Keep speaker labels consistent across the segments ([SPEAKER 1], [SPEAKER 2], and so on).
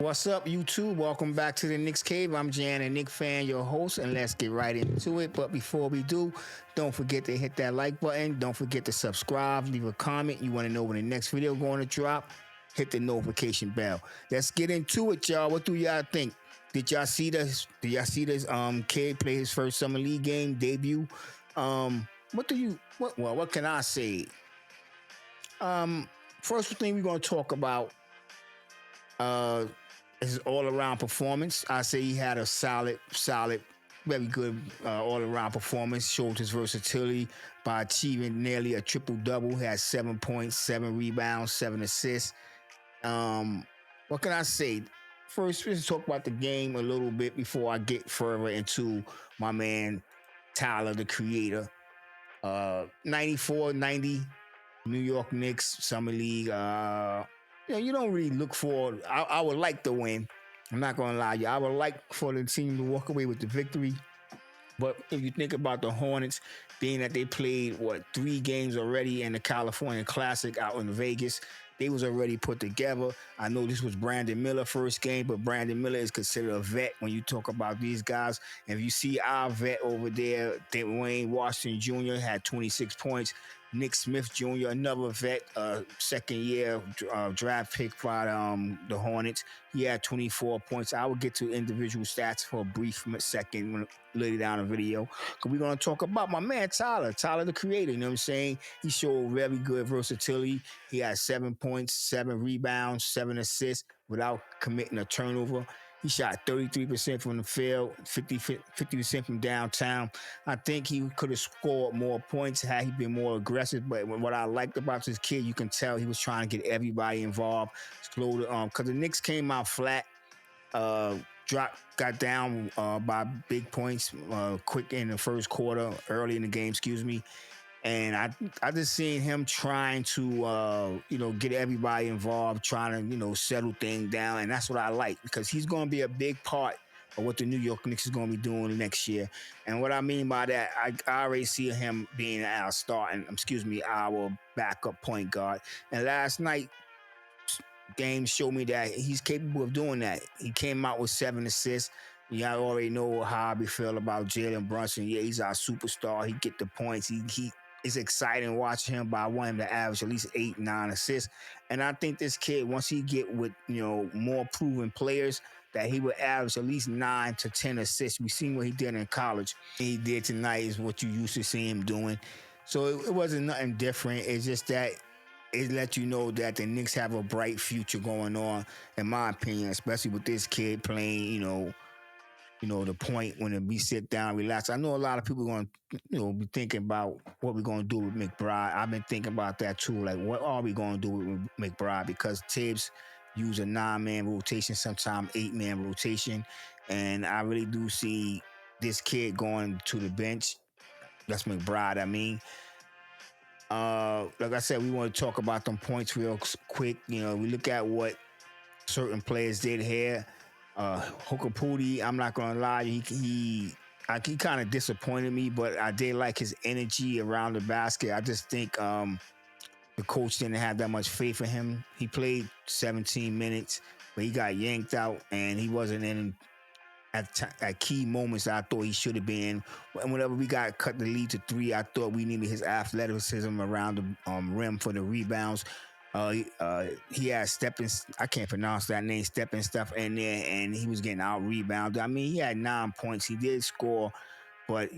[SPEAKER 1] What's up, YouTube? Welcome back to the Knicks Cave. I'm Jan and Nick Fan, your host, and let's get right into it. But before we do, don't forget to hit that like button. Don't forget to subscribe, leave a comment. You want to know when the next video going to drop? Hit the notification bell. Let's get into it, y'all. What do y'all think? Did y'all see this? Did y'all see this kid play his first summer league game debut? What can I say? First thing we're gonna talk about uh his all-around performance. I say he had a solid, very good all-around performance. Showed his versatility by achieving nearly a triple-double. He had 7 points, 7 rebounds, 7 assists. What can I say? First, let's talk about the game a little bit before I get further into my man Tyler, the Kreator. 94-90, New York Knicks, Summer League. You don't really look for. I would like to win. I'm not gonna lie, you. I would like for the team to walk away with the victory. But if you think about the Hornets, being that they played 3 games already in the California Classic out in Vegas, they was already put together. I know this was Brandon Miller first game, but Brandon Miller is considered a vet when you talk about these guys. And if you see our vet over there, Dwayne Washington Jr. had 26 points. Nick Smith Jr., another vet, second year draft pick by the Hornets. He had 24 points. I will get to individual stats for a brief second later down the video. Because we're going to talk about my man Tyler the Kreator. You know what I'm saying? He showed very good versatility. He had 7 points, 7 rebounds, 7 assists without committing a turnover. He shot 33% from the field, 50% from downtown. I think he could have scored more points had he been more aggressive. But what I liked about this kid, you can tell he was trying to get everybody involved. Because the Knicks came out flat, got down by big points quick in the first quarter, early in the game, excuse me. And I just seen him trying to, get everybody involved, trying to, settle things down. And that's what I like because he's going to be a big part of what the New York Knicks is going to be doing next year. And what I mean by that, I already see him being our our backup point guard. And last night, games showed me that he's capable of doing that. He came out with 7 assists. Y'all already know how I feel about Jalen Brunson. Yeah, he's our superstar. He get the points. He it's exciting watching him, but I want him to average at least 8, 9 assists. And I think this kid, once he get with more proven players, that he would average at least 9 to 10 assists. We seen what he did in college. He did tonight is what you used to see him doing. So it wasn't nothing different. It's just that it let you know that the Knicks have a bright future going on, in my opinion, especially with this kid playing, the point when we sit down, relax. I know a lot of people going to, be thinking about what we're going to do with McBride. I've been thinking about that too. Like, what are we going to do with McBride? Because Tibbs use a 9-man rotation, sometimes 8-man rotation. And I really do see this kid going to the bench. That's McBride, I mean. Like I said, we want to talk about them points real quick. We look at what certain players did here. Hooker Pooty, I'm not gonna lie, he kind of disappointed me, but I did like his energy around the basket. I just think the coach didn't have that much faith in him. He played 17 minutes, but he got yanked out, and he wasn't in at key moments that I thought he should have been. And whenever we got cut the lead to 3, I thought we needed his athleticism around the rim for the rebounds. He had stepping, I can't pronounce that name, stepping stuff in there, and he was getting out rebounded. I mean, he had 9 points. He did score, but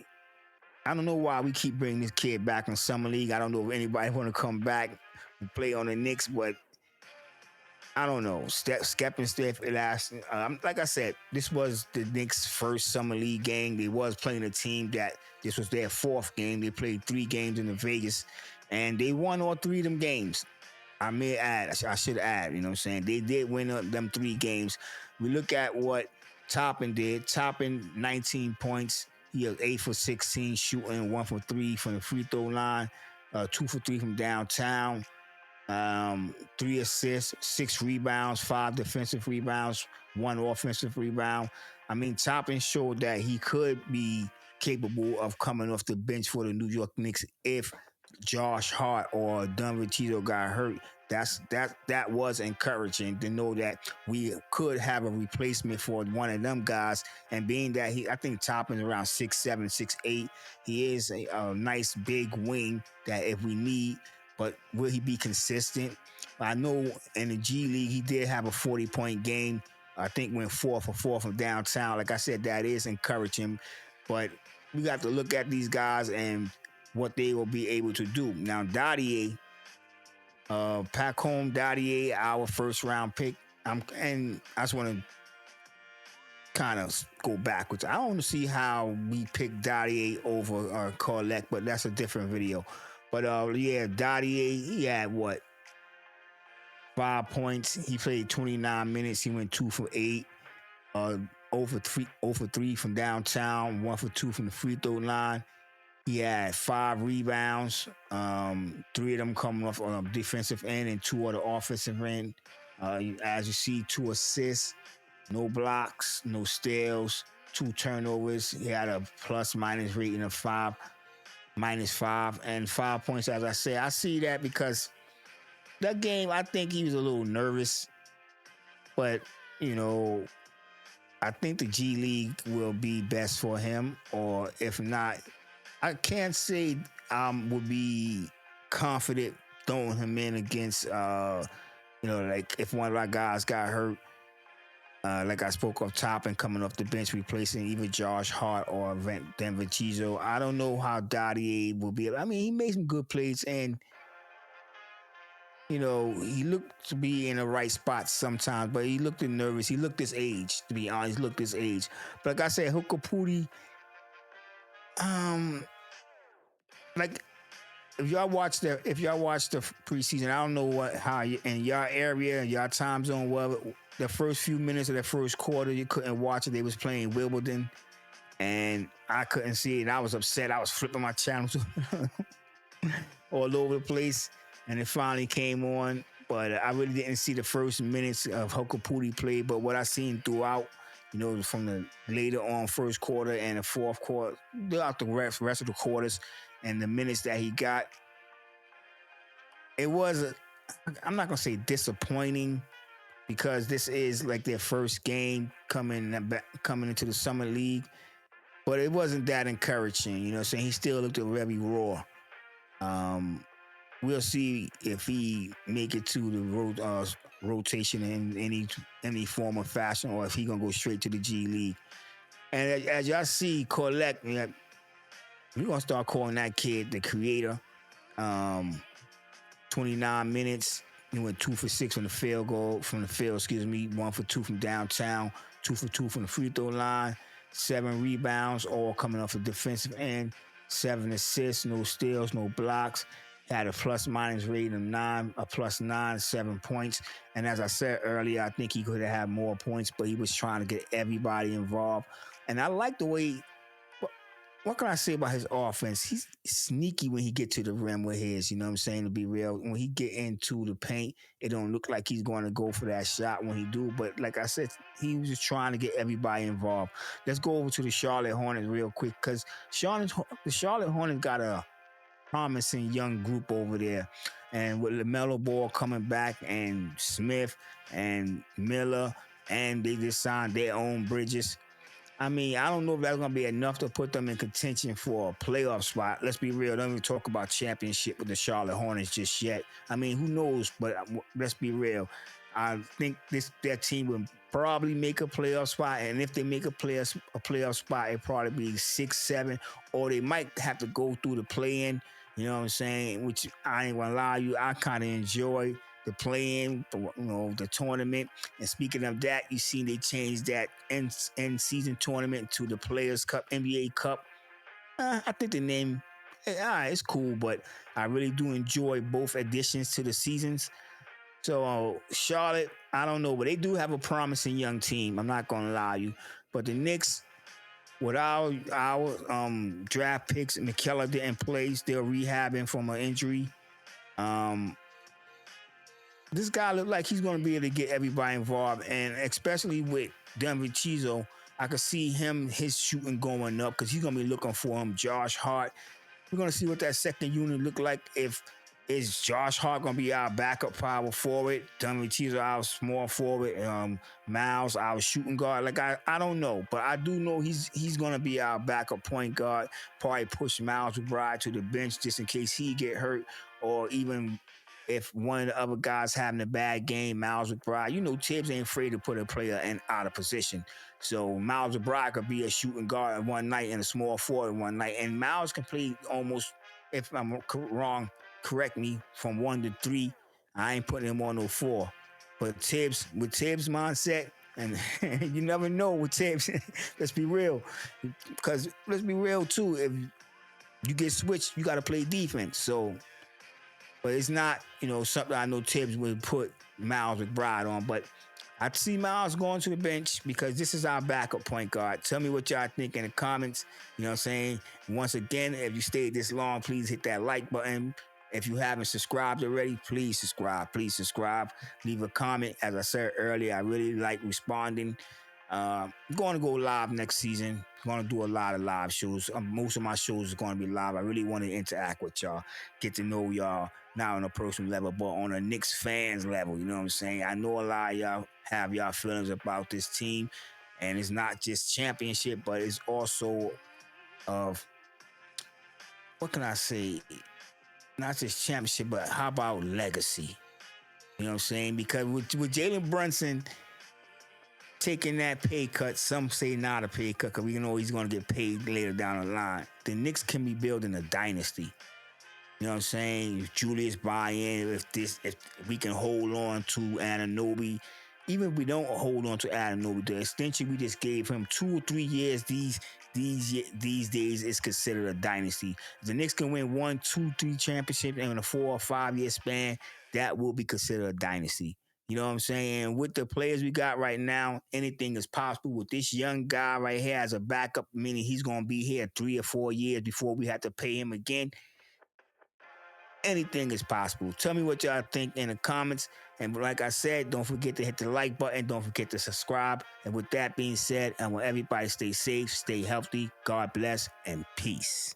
[SPEAKER 1] I don't know why we keep bringing this kid back in Summer League. I don't know if anybody want to come back and play on the Knicks, but I don't know. Stepping Steph, like I said, this was the Knicks' first Summer League game. They was playing a team that this was their 4th game. They played 3 games in Vegas, and they won all 3 of them games. I should add, you know what I'm saying? They did win them 3 games. We look at what Toppin did. Toppin, 19 points. He was 8 for 16 shooting, 1 for 3 from the free throw line, 2 for 3 from downtown, 3 assists, 6 rebounds, 5 defensive rebounds, 1 offensive rebound. I mean, Toppin showed that he could be capable of coming off the bench for the New York Knicks if Josh Hart or Don Vecchio got hurt. that was encouraging to know that we could have a replacement for one of them guys. And being that I think Toppin's around 6'7", 6'8", he is a nice big wing that if we need. But will he be consistent? I know in the G League he did have a 40-point game. I think went 4 for 4 from downtown. Like I said, that is encouraging. But we got to look at these guys and what they will be able to do. Now, Dadier, Pacome Dadier, our first round pick. And I just want to kind of go backwards. I don't see how we picked Dadier over Kolek, but that's a different video. But yeah, Dadier, he had what? 5 points. He played 29 minutes. He went 2 for 8. Over 3 from downtown, 1 for 2 from the free throw line. He had 5 rebounds, 3 of them coming off on a defensive end and 2 on the offensive end. As you see, 2 assists, no blocks, no steals, 2 turnovers. He had a plus-minus rating of -5, and 5 points. As I say, I see that because that game, I think he was a little nervous, but I think the G League will be best for him, or if not, I can't say I would be confident throwing him in against, like if one of our guys got hurt, like I spoke up top and coming off the bench, replacing either Josh Hart or Denver Chizo. I don't know how Dadier will be. I mean, he made some good plays, and he looked to be in the right spot sometimes, but he looked nervous. He looked his age, to be honest. He looked his age. But like I said, Hukapudi, like if y'all watch the preseason, I don't know how in your area, your time zone, whatever, the first few minutes of the first quarter, you couldn't watch it. They was playing Wimbledon, and I couldn't see it. And I was upset. I was flipping my channels all over the place. And it finally came on, but I really didn't see the first minutes of Hukapudi play. But what I seen throughout, from the later on first quarter and the fourth quarter, throughout the rest of the quarters and the minutes that he got, it was, I'm not going to say disappointing, because this is like their first game coming into the Summer League. But it wasn't that encouraging, saying he still looked very raw. We'll see if he make it to the rotation in any form or fashion, or if he gonna go straight to the G League. And as y'all see, Kolek, we're gonna start calling that kid the Kreator. 29 minutes. He went 2 for 6 from the field, 1 for 2 from downtown, 2 for 2 from the free throw line, 7 rebounds, all coming off the defensive end, 7 assists, no steals, no blocks. Had a plus-minus rating of 9, a +9, 7 points. And as I said earlier, I think he could have had more points, but he was trying to get everybody involved. And I like the way, what can I say about his offense? He's sneaky when he get to the rim with his, to be real. When he get into the paint, it don't look like he's going to go for that shot when he do. But like I said, he was just trying to get everybody involved. Let's go over to the Charlotte Hornets real quick, because the Charlotte Hornets got a promising young group over there, and with LaMelo Ball coming back, and Smith and Miller, and they just signed their own Bridges. I mean, I don't know if that's going to be enough to put them in contention for a playoff spot. Let's be real. Don't even talk about championship with the Charlotte Hornets just yet. I mean, who knows? But let's be real. I think that team will probably make a playoff spot, and if they make a playoff spot, it probably be 6, 7, or they might have to go through the play-in. You know what I'm saying? Which I ain't gonna lie to you, I kind of enjoy the play-in, the tournament. And speaking of that, you see they changed that end season tournament to the Players Cup, NBA Cup. I think the name, it's cool, but I really do enjoy both additions to the seasons. So Charlotte, I don't know, but they do have a promising young team. I'm not gonna lie to you, but the Knicks, with our draft picks, McKellar didn't play, still rehabbing from an injury. This guy looked like he's going to be able to get everybody involved, and especially with Denver Chizo, I could see his shooting going up, because he's going to be looking for him. Josh Hart, we're going to see what that second unit look like. If Is Josh Hart gonna be our backup power forward? Dunleavy Teaser our small forward. Miles our shooting guard. Like I don't know, but I do know he's gonna be our backup point guard. Probably push Miles McBride to the bench just in case he get hurt, or even if one of the other guys having a bad game, Miles McBride. You know, Tibbs ain't afraid to put a player in out of position. So Miles McBride could be a shooting guard one night and a small forward one night, and Miles can play almost. If I'm wrong, correct me, from 1 to 3. I ain't putting him on no 4. But with Tibbs mindset, and you never know with Tibbs. Let's be real, because let's be real too. If you get switched, you got to play defense. So, but it's not something I know Tibbs would put Miles McBride on. But I see Miles going to the bench because this is our backup point guard. Tell me what y'all think in the comments. You know what I'm saying? Once again, if you stayed this long, please hit that like button. If you haven't subscribed already, please subscribe. Please subscribe. Leave a comment. As I said earlier, I really like responding. I'm going to go live next season. I'm going to do a lot of live shows. Most of my shows are going to be live. I really want to interact with y'all, get to know y'all, not on a personal level, but on a Knicks fans level. You know what I'm saying? I know a lot of y'all have y'all feelings about this team, and it's not just championship, but it's also of, what can I say? Not just championship, but how about legacy? You know what I'm saying? Because with Jalen Brunson taking that pay cut, some say not a pay cut because we know he's going to get paid later down the line. The Knicks can be building a dynasty. You know what I'm saying? If Julius buy in, if we can hold on to Anunoby, even if we don't hold on to Anunoby, the extension we just gave him 2 or 3 years, these days is considered a dynasty. If the Knicks can win 1, 2, 3 championships in a 4 or 5 year span, that will be considered a dynasty. You know what I'm saying? And with the players we got right now, anything is possible. With this young guy right here as a backup, meaning he's going to be here 3 or 4 years before we have to pay him again. Anything is possible. Tell me what y'all think in the comments. And like I said, don't forget to hit the like button. Don't forget to subscribe. And with that being said, I want everybody to stay safe, stay healthy. God bless, and peace.